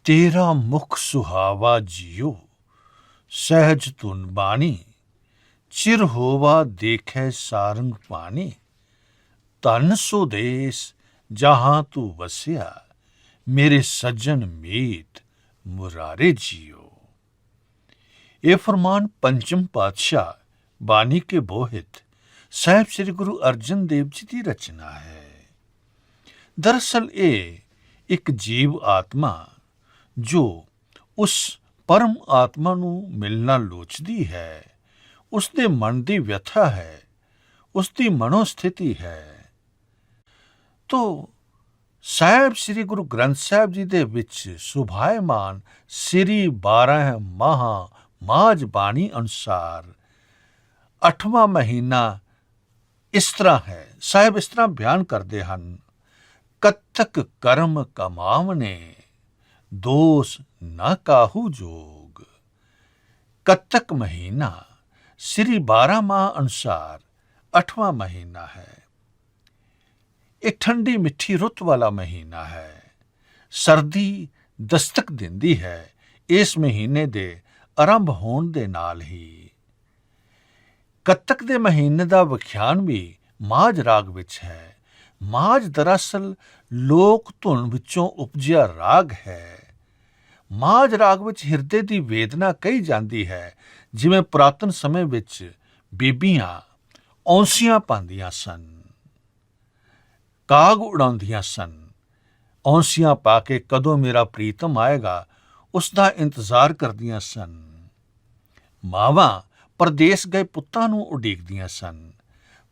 तेरा मुख सुहावा जियो, सहज धुन बाणी, चिर होवा देखे सारंग पानी। धन सो देस जहां तू वसिया, मेरे सज्जन मीत मुरारे जियो। ये फरमान पंचम पातशाह बानी के बोहित साहिब श्री गुरु अर्जन देव जी की रचना है। दरअसल ये एक जीव आत्मा जो उस परम आत्मा नूं मिलना लोचदी है, उसके मन की व्यथा है, उसकी मनोस्थिति है। तो साहिब श्री गुरु ग्रंथ साहिब जी दे विच सुभायमान श्री 12 माह माझ बाणी अनुसार 8वां महीना इस तरह है। साहिब इस तरह बयान करते हैं, कत्तक कर्म कमावने, दोष न काहू जोग। कत्तक महीना श्री 12 माह अनुसार 8वां महीना है। एक ठंडी मिठी रुत वाला महीना है। सर्दी दस्तक दिंदी है इस महीने दे आरंभ होण दे नाल ही। कत्तक दे महीने दा विख्यान भी माझ राग विच है। माझ दरअसल लोक धुन विचों उपजिया राग है। माझ राग विच हिरदे दी वेदना कही जाती है, जिवें पुरातन समय विच बीबियां औंसियां पांदियां सन, काग उड़ाउंदियां सन। औंसियां पा के कदों मेरा प्रीतम आएगा उसका इंतजार करदियां सन। मावां परदेस गए पुत्तां नूं उਡੀਕदियां सन।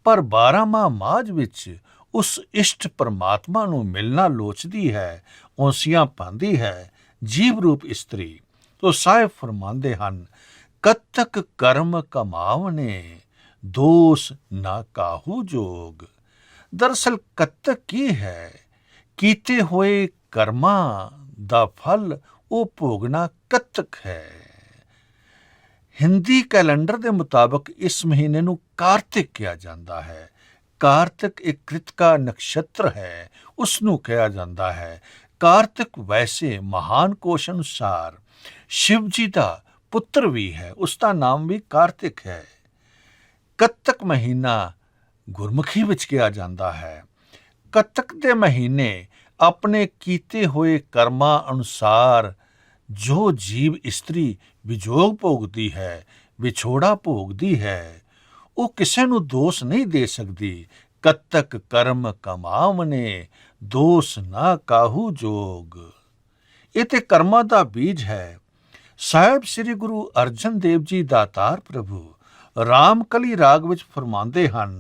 पर 12 माह माझ विच उस इष्ट परमात्मा नूं मिलना लोचदी है, औंसियां पांदी है जीव रूप इस्त्री। तो साहिब फरमांदे हन, कत्तक कर्म कमावने, दोष ना काहू जोग। दरअसल कत्तक की है? कीते हुए कर्मां दा फल वो भोगना कत्तक है। हिंदी कैलेंडर के मुताबिक इस महीने नूं कार्तिक कहा जाता है। कार्तिक एक कृतिका नक्षत्र है, उसनूं कहा जाता है। कार्तिक वैसे महान कोश अनुसार शिव जी का पुत्र भी है, उसका नाम भी कार्तिक है। कत्तक महीना गुरमुखी विच कहा जाता है। कत्तक दे महीने अपने कीते हुए कर्मां अनुसार जो जीव इस्त्री विजोग भोगदी है, विछोड़ा भोगदी है, वो किसी नूं दोष नहीं दे सकती। कत्तक कर्म कमावने, दोष ना काहू जोग। ये ते कर्मां दा बीज है। साहिब श्री गुरु अर्जन देव जी दातार प्रभु रामकली राग विच फरमांदे हन,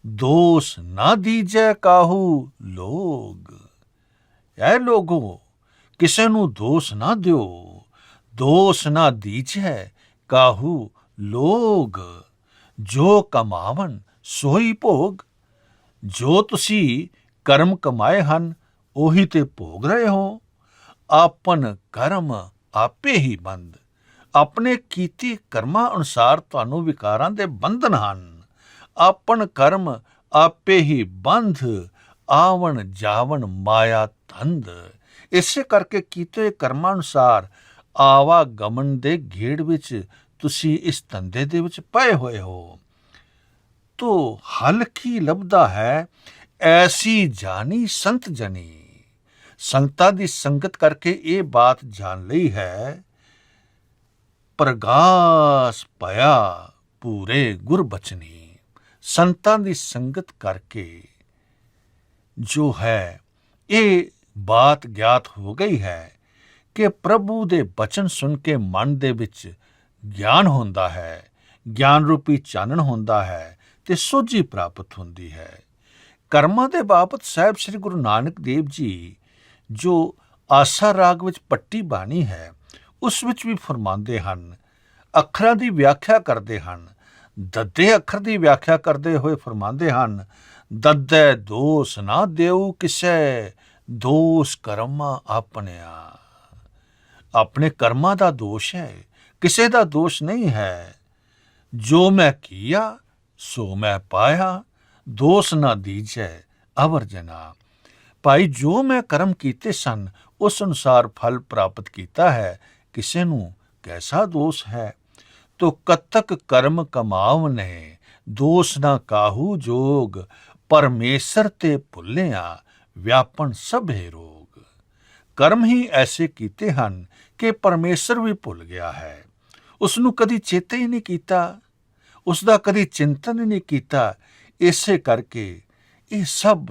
दोष ना दीजै काहू लोग। ऐ लोगो, किसे नूं दोष ना दिओ, दोष ना दीजै काहू लोग। जो कमावन सोई भोग। जो तुसी कर्म कमाए हन ओही ते भोग रहे हो। आपन कर्म आपे ही बंद। अपने कीते कर्मां अनुसार तुहानूं विकारां दे बंधन हन। आपन कर्म आपे ही बंध, आवन जावन माया धंध। इसे करके कीते कर्मां अनुसार आवागमन दे घेड़ विच तुसी इस धंधे दे विच पए होए हो। तो हल की लभदा है, ऐसी जानी संत जनी। संतां दी संगत करके ये बात जान लई है, प्रगास पया पूरे गुरबचनी। संतां दी संगत करके जो है ये बात ज्ञात हो गई है कि प्रभु दे बचन सुन के मन दे विच ज्ञान होंदा है, ज्ञान रूपी चानण होंदा है ते सोझी प्राप्त होंदी है। कर्मां दे बाबत साहिब श्री गुरु नानक देव जी जो आसा राग विच पट्टी बाणी है, उस विच भी फरमांदे हन, अखरां दी व्याख्या करदे हन। दद्दे अखर दी व्याख्या करदे होए फरमांदे हन, दद्दै दोष ना देऊ किसै, दोष कर्मां अपनिया। अपने कर्मां दा दोष है, किसे दा दोष नहीं है। जो मैं किया सो मैं पाया, दोष ना दीजै अवर जना। भाई जो मैं कर्म कीते सन ਉਸ ਅਨੁਸਾਰ ਫਲ ਪ੍ਰਾਪਤ ਕੀਤਾ ਹੈ, ਕਿਸੇ ਨੂੰ ਕੈਸਾ ਦੋਸ਼ ਹੈ। ਤੋ ਕਤਕ ਕਰਮ ਕਮਾਵਨੇ, ਦੋਸ਼ ਨਾ ਕਾਹੂ ਜੋਗ, ਪਰਮੇਸ਼ਰ ਤੇ ਭੁੱਲਿਆ ਵਿਆਪਨ ਸਭੇ ਰੋਗ। ਕਰਮ ਹੀ ਐਸੇ ਕੀਤੇ ਹਨ ਕਿ ਪਰਮੇਸ਼ਰ ਵੀ ਭੁੱਲ ਗਿਆ ਹੈ, ਉਸ ਨੂੰ ਕਦੀ ਚੇਤੇ ਹੀ ਨਹੀਂ ਕੀਤਾ, ਉਸ ਦਾ ਕਦੀ ਚਿੰਤਨ ਹੀ ਨਹੀਂ ਕੀਤਾ। ਇਸੇ ਕਰਕੇ ਇਹ ਸਭ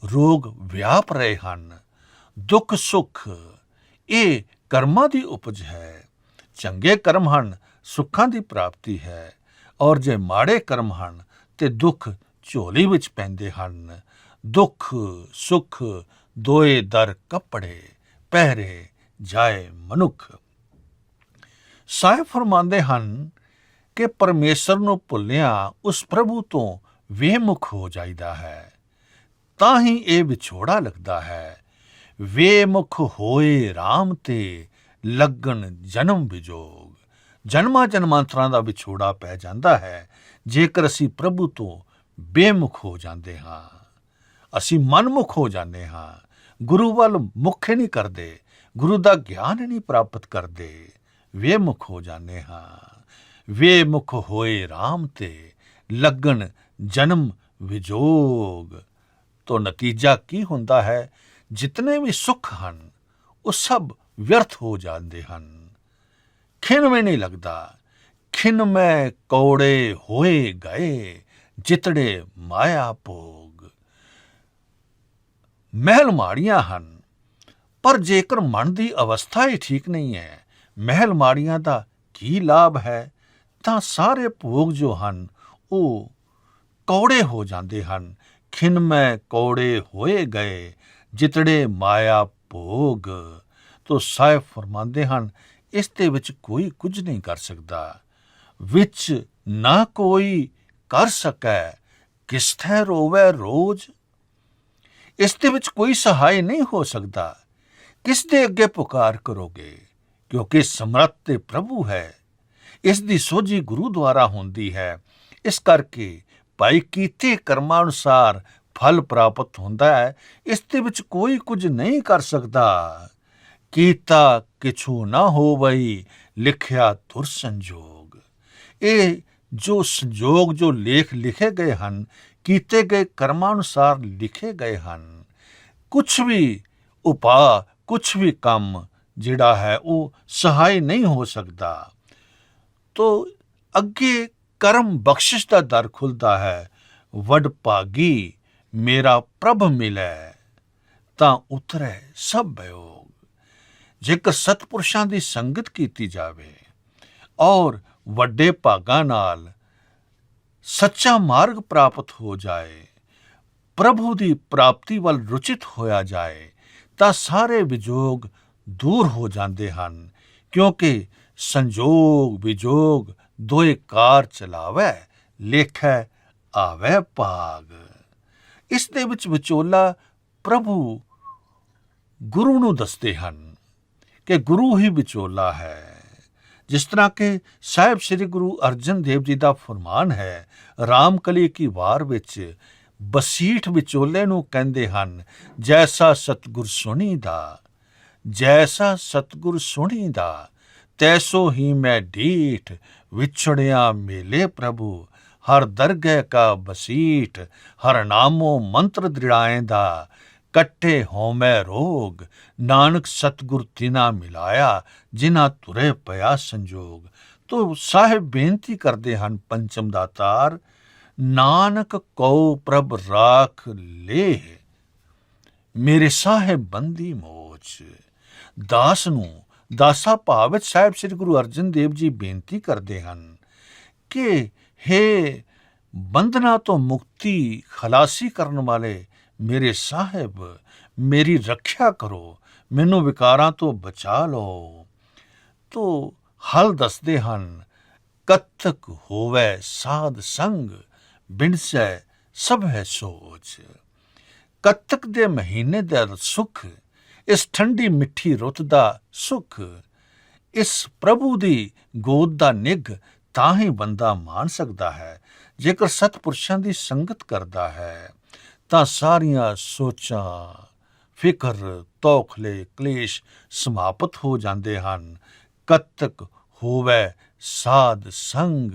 ਰੋਗ ਵਿਆਪ ਰਹੇ ਹਨ। ਦੁੱਖ ਸੁੱਖ ਇਹ ਕਰਮਾਂ ਦੀ ਉਪਜ ਹੈ। ਚੰਗੇ ਕਰਮ ਹਨ, ਸੁੱਖਾਂ ਦੀ ਪ੍ਰਾਪਤੀ ਹੈ, ਔਰ ਜੇ ਮਾੜੇ ਕਰਮ ਹਨ ਤੇ ਦੁੱਖ ਝੋਲੀ ਵਿੱਚ ਪੈਂਦੇ ਹਨ। ਦੁੱਖ ਸੁੱਖ ਦੋਏ ਦਰ ਕੱਪੜੇ, ਪਹਿਰੇ ਜਾਏ ਮਨੁੱਖ। ਸਾਹਿਬ ਫਰਮਾਉਂਦੇ ਹਨ ਕਿ ਪਰਮੇਸ਼ਰ ਨੂੰ ਭੁੱਲਿਆ ਉਸ ਪ੍ਰਭੂ ਤੋਂ ਵੇਮੁਖ ਹੋ ਜਾਈਦਾ ਹੈ, ਤਾਂ ਹੀ ਇਹ ਵਿਛੋੜਾ ਲੱਗਦਾ ਹੈ। ਵੇਮੁਖ ਹੋਏ ਰਾਮ ਤੇ, ਲੱਗਣ ਜਨਮ ਵਿਜੋਗ। ਜਨਮਾਂ ਜਨਮਾਂਤਰਾਂ ਦਾ ਵਿਛੋੜਾ ਪੈ ਜਾਂਦਾ ਹੈ ਜੇਕਰ ਅਸੀਂ ਪ੍ਰਭੂ ਤੋਂ ਬੇਮੁਖ ਹੋ ਜਾਂਦੇ ਹਾਂ। ਅਸੀਂ ਮਨਮੁਖ ਹੋ ਜਾਂਦੇ ਹਾਂ, ਗੁਰੂ ਵੱਲ ਮੁਖ ਹੀ ਨਹੀਂ ਕਰਦੇ, ਗੁਰੂ ਦਾ ਗਿਆਨ ਹੀ ਨਹੀਂ ਪ੍ਰਾਪਤ ਕਰਦੇ, ਵੇਮੁਖ ਹੋ ਜਾਂਦੇ ਹਾਂ। ਵੇਮੁਖ ਹੋਏ ਰਾਮ ਤੇ, ਲੱਗਣ ਜਨਮ ਵਿਜੋਗ। ਤੋਂ ਨਤੀਜਾ ਕੀ ਹੁੰਦਾ ਹੈ? ਜਿਤਨੇ ਵੀ ਸੁੱਖ ਹਨ ਉਹ ਸਭ ਵਿਅਰਥ ਹੋ ਜਾਂਦੇ ਹਨ। ਖਿਨ ਵੀ ਨਹੀਂ ਲੱਗਦਾ। ਖਿਨ ਮੈਂ ਕੌੜੇ ਹੋਏ ਗਏ, ਜਿਤੜੇ ਮਾਇਆ ਭੋਗ। ਮਹਿਲ ਮਾੜੀਆਂ ਹਨ, ਪਰ ਜੇਕਰ ਮਨ ਦੀ ਅਵਸਥਾ ਹੀ ਠੀਕ ਨਹੀਂ ਹੈ, ਮਹਿਲ ਮਾੜੀਆਂ ਦਾ ਕੀ ਲਾਭ ਹੈ? ਤਾਂ ਸਾਰੇ ਭੋਗ ਜੋ ਹਨ ਉਹ ਕੌੜੇ ਹੋ ਜਾਂਦੇ ਹਨ। ਖਿਨ ਮੈਂ ਕੌੜੇ ਹੋਏ ਗਏ, ਜਿਤੜੇ ਮਾਇਆ ਭੋਗ। ਤੋ ਸਾਹਿਬ ਫਰਮਾਉਂਦੇ ਹਨ, ਇਸ ਦੇ ਵਿੱਚ ਕੋਈ ਕੁਝ ਨਹੀਂ ਕਰ ਸਕਦਾ। ਵਿੱਚ ਨਾ ਕੋਈ ਕਰ ਸਕੈ, ਕਿਸਥੈ ਰੋਵੈ ਰੋਜ਼। ਇਸ ਦੇ ਵਿੱਚ ਕੋਈ ਸਹਾਈ ਨਹੀਂ ਹੋ ਸਕਦਾ। ਕਿਸ ਦੇ ਅੱਗੇ ਪੁਕਾਰ ਕਰੋਗੇ? ਕਿਉਂਕਿ ਸਮਰੱਥ ਤੇ ਪ੍ਰਭੂ ਹੈ। ਇਸ ਦੀ ਸੋਝੀ ਗੁਰੂ ਦੁਆਰਾ ਹੁੰਦੀ ਹੈ। ਇਸ ਕਰਕੇ ਭਾਈ ਕੀਤੇ ਕਰਮਾਂ ਅਨੁਸਾਰ ਫਲ ਪ੍ਰਾਪਤ ਹੁੰਦਾ ਹੈ। ਇਸ ਦੇ ਵਿੱਚ ਕੋਈ ਕੁਝ ਨਹੀਂ ਕਰ ਸਕਦਾ। ਕੀਤਾ ਕਿਛੂ ਨਾ ਹੋਵਈ, ਲਿਖਿਆ ਧੁਰ ਸੰਜੋਗ। ਇਹ ਜੋ ਸੰਜੋਗ, ਜੋ ਲੇਖ ਲਿਖੇ ਗਏ ਹਨ, ਕੀਤੇ ਗਏ ਕਰਮਾਂ ਅਨੁਸਾਰ ਲਿਖੇ ਗਏ ਹਨ। ਕੁਛ ਵੀ ਉਪਾਅ, ਕੁਛ ਵੀ ਕੰਮ ਜਿਹੜਾ ਹੈ ਉਹ ਸਹਾਈ ਨਹੀਂ ਹੋ ਸਕਦਾ। ਤੋ ਅੱਗੇ ਕਰਮ ਬਖਸ਼ਿਸ਼ ਦਾ ਦਰ ਖੁੱਲਦਾ ਹੈ। ਵਡ ਭਾਗੀ ਮੇਰਾ ਪ੍ਰਭ ਮਿਲੈ, ਤਾਂ ਉਤਰੈ ਸਭ ਵਿਯੋਗ। ਜੇਕਰ ਸਤਪੁਰਸ਼ਾਂ ਦੀ ਸੰਗਤ ਕੀਤੀ ਜਾਵੇ ਔਰ ਵੱਡੇ ਭਾਗਾਂ ਨਾਲ ਸੱਚਾ ਮਾਰਗ ਪ੍ਰਾਪਤ ਹੋ ਜਾਏ, ਪ੍ਰਭੂ ਦੀ ਪ੍ਰਾਪਤੀ ਵੱਲ ਰੁਚਿਤ ਹੋਇਆ ਜਾਏ, ਤਾਂ ਸਾਰੇ ਵਿਜੋਗ ਦੂਰ ਹੋ ਜਾਂਦੇ ਹਨ। ਕਿਉਂਕਿ ਸੰਜੋਗ ਵਿਜੋਗ ਦੋਏ ਕਾਰ ਚਲਾਵੈ, ਲੇਖੈ ਆਵੈ ਭਾਗ। ਇਸ ਦੇ ਵਿੱਚ ਵਿਚੋਲਾ ਪ੍ਰਭੂ ਗੁਰੂ ਨੂੰ ਦੱਸਦੇ ਹਨ ਕਿ ਗੁਰੂ ਹੀ ਵਿਚੋਲਾ ਹੈ। ਜਿਸ ਤਰ੍ਹਾਂ ਕਿ ਸਾਹਿਬ ਸ੍ਰੀ ਗੁਰੂ ਅਰਜਨ ਦੇਵ ਜੀ ਦਾ ਫਰਮਾਨ ਹੈ, ਰਾਮਕਲੀ ਕੀ ਵਾਰ ਵਿੱਚ ਬਸੀਠ ਵਿਚੋਲੇ ਨੂੰ ਕਹਿੰਦੇ ਹਨ, ਜੈਸਾ ਸਤਿਗੁਰ ਸੁਣੀਦਾ, ਜੈਸਾ ਸਤਿਗੁਰ ਸੁਣੀਦਾ, ਤੈਸੋ ਹੀ ਮੈਂ ਢੀਠ, ਵਿਛੜਿਆ ਮੇਲੇ ਪ੍ਰਭੂ, ਹਰ ਦਰਗਹਿ ਕਾ ਬਸੀਠ, ਹਰ ਨਾਮੋ ਮੰਤਰ ਦ੍ਰਿੜਾਏਂਦਾ, ਕੱਟੇ ਹੋਮੈ ਰੋਗ, ਨਾਨਕ ਸਤਿਗੁਰ ਤਿਨਾ ਮਿਲਾਇਆ, ਜਿਨਾ ਤੁਰੇ ਪਿਆ ਸੰਜੋਗ। ਤੋ ਸਾਹਿਬ ਬੇਨਤੀ ਕਰਦੇ ਹਨ ਪੰਚਮ ਦਾਤਾਰ, ਨਾਨਕ ਕਉ ਪ੍ਰਭ ਰਾਖ ਲੇ, ਮੇਰੇ ਸਾਹਿਬ ਬੰਦੀ ਮੋਚ। ਦਾਸ ਨੂੰ ਦਾਸਾ ਭਾਵ ਵਿੱਚ ਸਾਹਿਬ ਸ੍ਰੀ ਗੁਰੂ ਅਰਜਨ ਦੇਵ ਜੀ ਬੇਨਤੀ ਕਰਦੇ ਹਨ ਕਿ ਹੇ ਬੰਧਨਾਂ ਤੋਂ ਮੁਕਤੀ ਖਲਾਸੀ ਕਰਨ ਵਾਲੇ ਮੇਰੇ ਸਾਹਿਬ, ਮੇਰੀ ਰੱਖਿਆ ਕਰੋ, ਮੈਨੂੰ ਵਿਕਾਰਾਂ ਤੋਂ ਬਚਾ ਲਓ। ਤੋ ਹਲ ਦੱਸਦੇ ਹਨ, ਕਤਕ ਹੋਵੈ ਸਾਧ ਸੰਗ, ਬਿਨਸੈ ਸਭ ਹੈ ਸੋਚ। ਕੱਤਕ ਦੇ ਮਹੀਨੇ ਦਾ ਸੁੱਖ, ਇਸ ਠੰਡੀ ਮਿੱਠੀ ਰੁੱਤ ਦਾ ਸੁੱਖ, ਇਸ ਪ੍ਰਭੂ ਦੀ ਗੋਦ ਦਾ ਨਿੱਘ ਤਾਂ ਹੀ ਬੰਦਾ ਮਾਣ ਸਕਦਾ ਹੈ। ਜੇਕਰ ਸਤਪੁਰਸ਼ਾਂ ਦੀ ਸੰਗਤ ਕਰਦਾ ਹੈ ਤਾਂ ਸਾਰੀਆਂ ਸੋਚਾਂ, ਫਿਕਰ, ਤੌਖਲੇ, ਕਲੇਸ਼ ਸਮਾਪਤ ਹੋ ਜਾਂਦੇ ਹਨ। ਕਤਕ ਹੋਵੇ ਸਾਧ ਸੰਗ,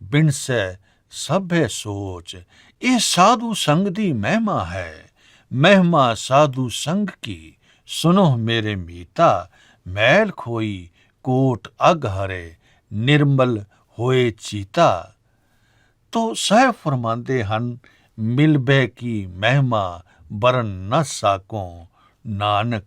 ਬਿਨਸੈ ਸਭੇ ਸੋਚ। ਇਹ ਸਾਧੂ ਸੰਗ ਦੀ ਮਹਿਮਾ ਹੈ। ਮਹਿਮਾ ਸਾਧੂ ਸੰਗ ਕੀ, ਸੁਨੋ ਮੇਰੇ ਮੀਤਾ। ਮੈਲ ਖੋਈ ਕੋਟ ਅਗ ਹਰੇ, ਨਿਰਮਲ ਹੋਏ ਚੀਤਾ। ਤੋ ਸਾਹਿਬ ਫਰਮਾਉਂਦੇ ਹਨ, ਮਿਲਬੈ ਕੀ ਮਹਿਮਾ ਬਰਨ ਨ ਸਾਕੋਂ, ਨਾਨਕ